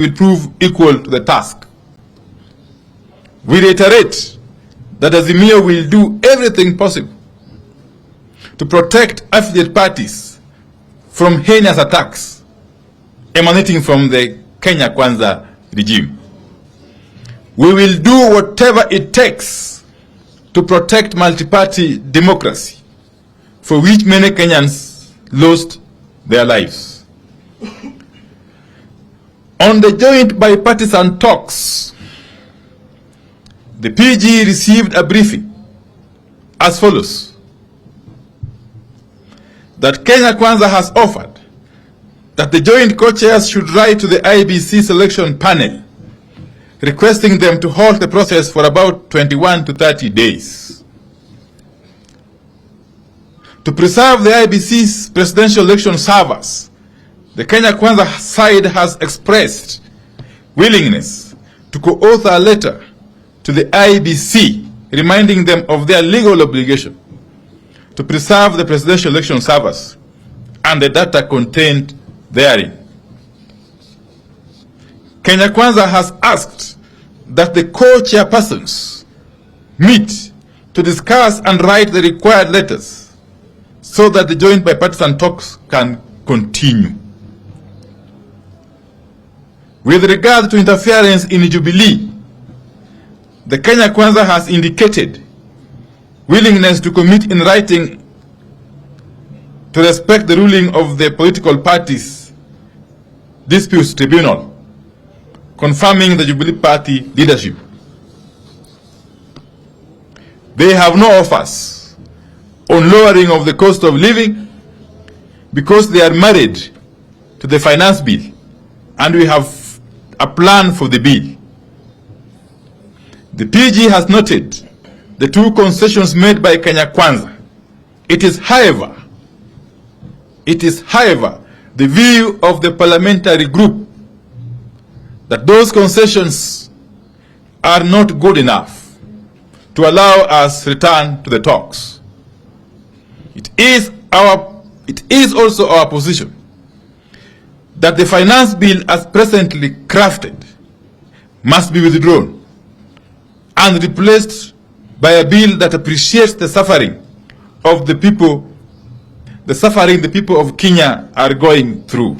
will prove equal to the task. We reiterate that Azimio will do everything possible to protect affiliate parties from heinous attacks emanating from the Kenya Kwanza regime. We will do whatever it takes to protect multi-party democracy, for which many Kenyans lost their lives. On the joint bipartisan talks, the PG received a briefing as follows: that Kenya Kwanza has offered that the joint co-chairs should write to the IEBC selection panel requesting them to halt the process for about 21 to 30 days. To preserve the IEBC's presidential election servers, the Kenya Kwanza side has expressed willingness to co-author a letter to the IEBC reminding them of their legal obligation to preserve the presidential election servers and the data contained therein. Kenya Kwanza has asked that the co-chairpersons meet to discuss and write the required letters so that the joint bipartisan talks can continue. With regard to interference in Jubilee, the Kenya Kwanza has indicated willingness to commit in writing to respect the ruling of the political parties' disputes tribunal, confirming the Jubilee Party leadership. They have no offers on lowering of the cost of living because they are married to the finance bill, and we have a plan for the bill. The PG has noted the two concessions made by Kenya Kwanza. It is, however, the view of the parliamentary group that those concessions are not good enough to allow us return to the talks. It is also our position that the finance bill as presently crafted must be withdrawn and replaced by a bill that appreciates the suffering of the people, the people of Kenya are going through.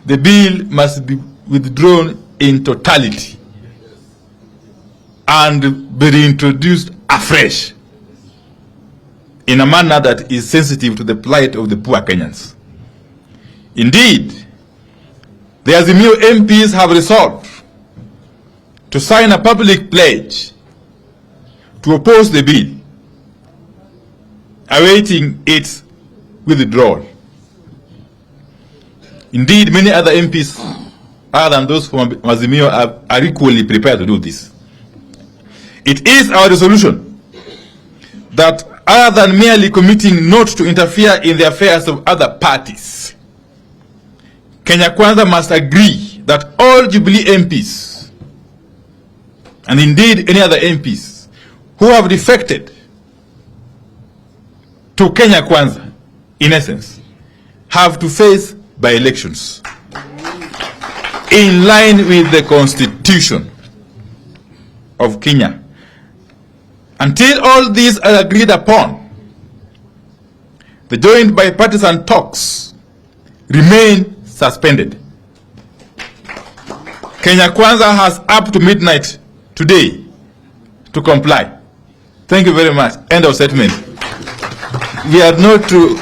The bill must be withdrawn in totality and be reintroduced afresh in a manner that is sensitive to the plight of the poor Kenyans. Indeed, the Azimio MPs have resolved to sign a public pledge to oppose the bill, awaiting its withdrawal. Indeed, many other MPs, other than those from Azimio, are equally prepared to do this. It is our resolution that, other than merely committing not to interfere in the affairs of other parties, Kenya Kwanza must agree that all Jubilee MPs, and indeed any other MPs who have defected to Kenya Kwanza, in essence, have to face by elections in line with the Constitution of Kenya. Until all these are agreed upon, the joint bipartisan talks remain suspended. Kenya Kwanza has up to midnight today to comply. Thank you very much. End of statement. We are not to